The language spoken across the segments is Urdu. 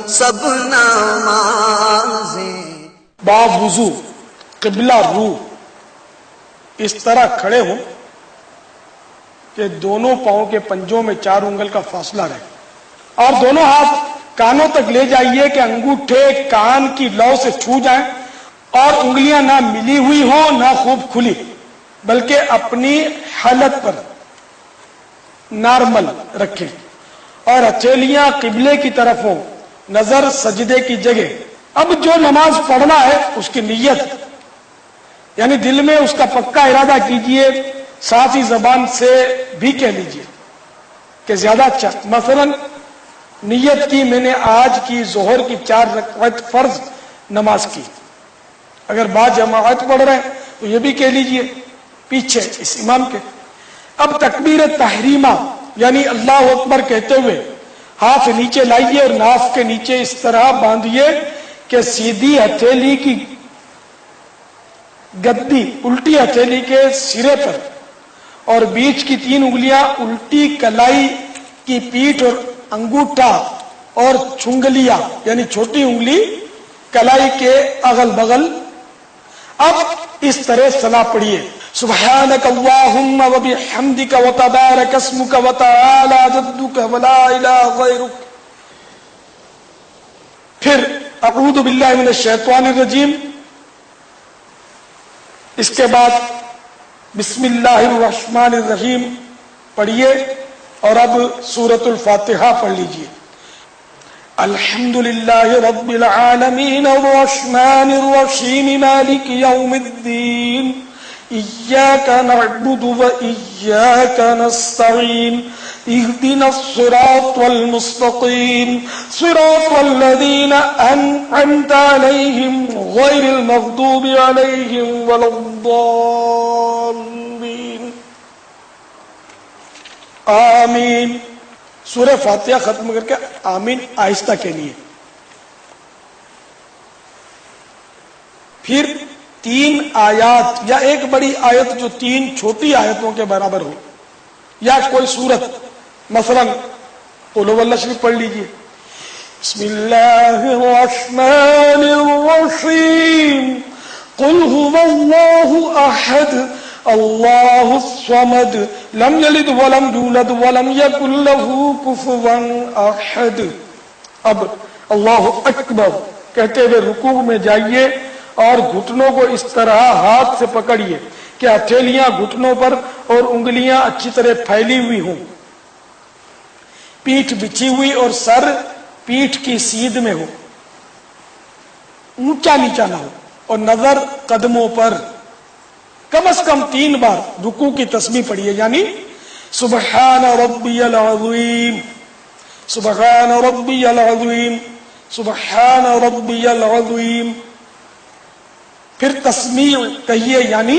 سب نمازیں با وضو قبلہ رو اس طرح کھڑے ہوں کہ دونوں پاؤں کے پنجوں میں 4 انگل کا فاصلہ رہے، اور دونوں ہاتھ کانوں تک لے جائیے کہ انگوٹھے کان کی لو سے چھو جائیں، اور انگلیاں نہ ملی ہوئی ہوں نہ خوب کھلی، بلکہ اپنی حالت پر نارمل رکھیں، اور ہتھیلیاں قبلے کی طرف ہوں، نظر سجدے کی جگہ۔ اب جو نماز پڑھنا ہے اس کی نیت، یعنی دل میں اس کا پکا ارادہ کیجئے، ساتھ ہی زبان سے بھی کہہ لیجئے کہ زیادہ اچھا۔ مثلا نیت کی میں نے آج کی ظہر کی 4 رکعت فرض نماز کی، اگر بعض جماعت پڑھ رہے ہیں تو یہ بھی کہہ لیجئے پیچھے اس امام کے۔ اب تکبیر تحریمہ یعنی اللہ اکبر کہتے ہوئے ہاتھ نیچے لائیے اور ناف کے نیچے اس طرح باندھیے کہ سیدھی ہتھیلی کی گدی الٹی ہتھیلی کے سرے پر، اور بیچ کی 3 انگلیاں الٹی کلائی کی پیٹھ، اور انگوٹھا اور چھنگلیاں یعنی چھوٹی انگلی کلائی کے اغل بغل۔ اب اس طرح صلاح پڑھیے: سبحانک اللہم وبحمدک وتبارک اسمک وتعالی جدک ولا الہ غیرک۔ پھر اعوذ باللہ من الشیطان الرجیم، اس کے بعد بسم اللہ الرحمن الرحیم پڑھیے، اور اب سورۃ الفاتحہ پڑھ لیجیے۔ الحمدللہ رب العالمین الرحمن الرحیم مالک یوم الدین إياك نعبد وإياك نستعين اهدنا الصراط المستقيم صراط الذين أنعمت عليهم غير المغضوب عليهم ولا الضالين آمین۔ سورہ فاتحہ ختم کر کے آمین آہستہ کہنیے۔ پھر 3 آیات یا ایک بڑی آیت جو 3 چھوٹی آیتوں کے برابر ہو، یا کوئی سورت، مثلا قل هو اللہ شریف پڑھ لیجئے۔ بسم اللہ الرحمن الرحیم قل هو اللہ احد اللہ الصمد لم یلد ولم یولد ولم یکن له کفوا احد۔ اب اللہ اکبر کہتے ہوئے رکوع میں جائیے، اور گھٹنوں کو اس طرح ہاتھ سے پکڑیے کہ ہتھیلیاں گھٹنوں پر اور انگلیاں اچھی طرح پھیلی ہوئی ہوں، پیٹھ بچھی ہوئی اور سر پیٹھ کی سیدھ میں ہو، اونچا نیچا نہ ہو، اور نظر قدموں پر۔ کم از کم 3 بار رکوع کی تسبیح پڑھیے، یعنی سبحان ربی العظیم، سبحان ربی العظیم، سبحان ربی العظیم۔ پھر تسمیع کہیے، یعنی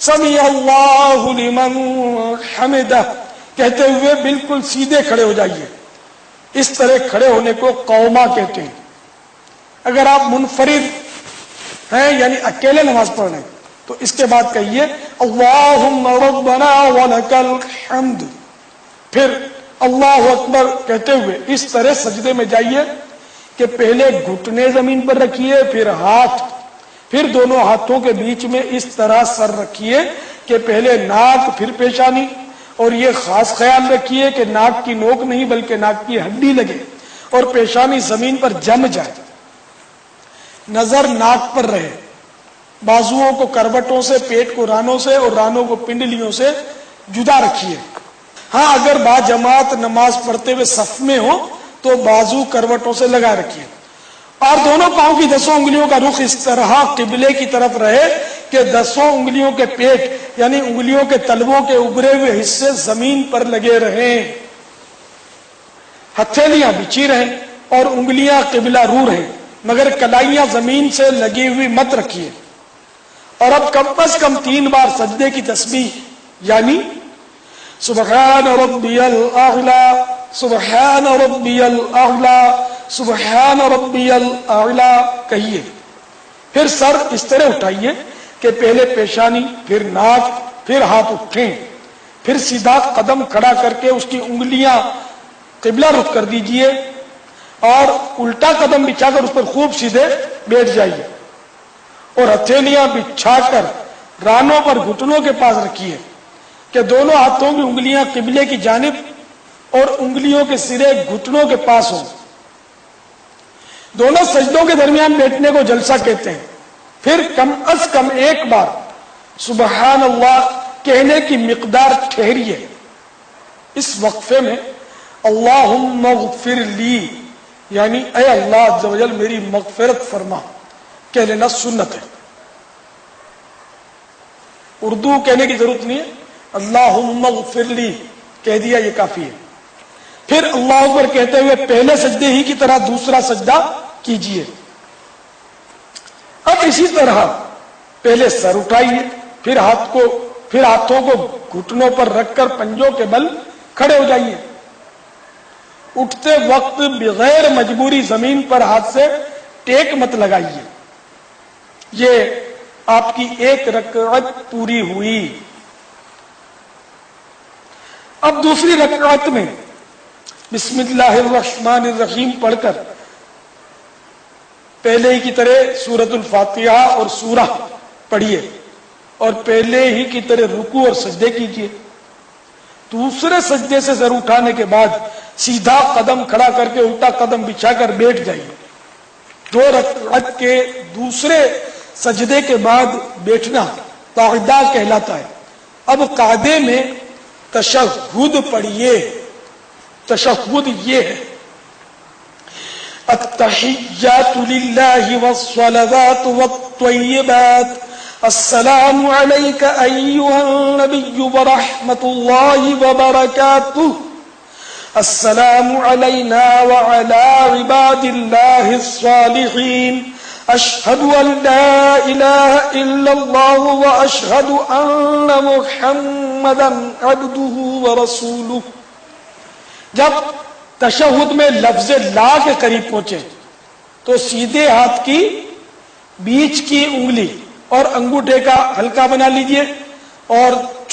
سمیع اللہ لمن حمدہ کہتے ہوئے بالکل سیدھے کھڑے ہو جائیے۔ اس طرح کھڑے ہونے کو قوما کہتے ہیں۔ اگر آپ منفرد ہیں یعنی اکیلے نماز پڑھ رہے ہیں تو اس کے بعد کہیے اللہم ربنا ولک الحمد۔ پھر اللہ اکبر کہتے ہوئے اس طرح سجدے میں جائیے کہ پہلے گھٹنے زمین پر رکھیے، پھر دونوں ہاتھوں کے بیچ میں اس طرح سر رکھیے کہ پہلے ناک پھر پیشانی، اور یہ خاص خیال رکھیے کہ ناک کی نوک نہیں بلکہ ناک کی ہڈی لگے اور پیشانی زمین پر جم جائے، نظر ناک پر رہے، بازوؤں کو کروٹوں سے، پیٹ کو رانوں سے اور رانوں کو پنڈلیوں سے جدا رکھیے۔ ہاں اگر با جماعت نماز پڑھتے ہوئے صف میں ہو تو بازو کروٹوں سے لگا رکھیے، اور دونوں پاؤں کی 10 انگلیوں کا رخ اس طرح قبلے کی طرف رہے کہ 10 انگلیوں کے پیٹ یعنی انگلیوں کے تلووں کے ابھرے ہوئے حصے زمین پر لگے رہیں، ہتھیلیاں بچھی رہیں اور انگلیاں قبلہ رو رہیں، مگر کلائیاں زمین سے لگی ہوئی مت رکھیے۔ اور اب کم از کم 3 بار سجدے کی تسبیح، یعنی سبحان ربی الاعلی، سبحان ربی الاعلی، سبحان ربی الاعلی کہیے۔ پھر سر اس طرح اٹھائیے کہ پہلے پیشانی، پھر ناک، پھر ہاتھ اٹھیں، پھر سیدھا قدم کھڑا کر کے اس کی انگلیاں قبلہ رخ کر دیجئے، اور الٹا قدم بچھا کر اس پر خوب سیدھے بیٹھ جائیے اور ہتھیلیاں بچھا کر رانوں پر گھٹنوں کے پاس رکھیے کہ دونوں ہاتھوں کی انگلیاں قبلے کی جانب اور انگلیوں کے سرے گھٹنوں کے پاس ہوں. دونوں سجدوں کے درمیان بیٹھنے کو جلسہ کہتے ہیں. پھر کم از کم ایک بار سبحان اللہ کہنے کی مقدار ٹھہریے. اس وقفے میں اللہم اغفر لی یعنی اے اللہ عز و جل میری مغفرت فرما کہہ لینا سنت ہے. اردو کہنے کی ضرورت نہیں ہے, اللہم اغفر لی کہہ دیا یہ کافی ہے. پھر اللہ اکبر کہتے ہوئے پہلے سجدے ہی کی طرح دوسرا سجدہ کیجئے. اب اسی طرح پہلے سر اٹھائیے, پھر ہاتھوں کو گھٹنوں پر رکھ کر پنجوں کے بل کھڑے ہو جائیے. اٹھتے وقت بغیر مجبوری زمین پر ہاتھ سے ٹیک مت لگائیے. یہ آپ کی ایک رکعت پوری ہوئی. اب دوسری رکعت میں بسم اللہ الرحمن الرحیم پڑھ کر پہلے ہی کی طرح سورۃ الفاتحہ اور سورہ پڑھیے اور پہلے ہی کی طرح رکوع اور سجدے کیجیے. دوسرے سجدے سے سر اٹھانے کے بعد سیدھا قدم کھڑا کر کے الٹا قدم بچھا کر بیٹھ جائیے. 2 رکعت کے دوسرے سجدے کے بعد بیٹھنا قعدہ کہلاتا ہے. اب قعدے میں تشہد پڑھیے. تشہد یہ ہے التحیات للہ والصلوات والطیبات السلام علیک ایہا النبی ورحمۃ اللہ وبرکاتہ السلام علینا وعلی عباد اللہ الصالحین اشہد ان لا الہ الا اللہ واشہد ان محمدا عبدہ ورسولہ. جب تشہد میں لفظ لا کے قریب پہنچے تو سیدھے ہاتھ کی بیچ کی انگلی اور انگوٹھے کا حلقہ بنا لیجئے اور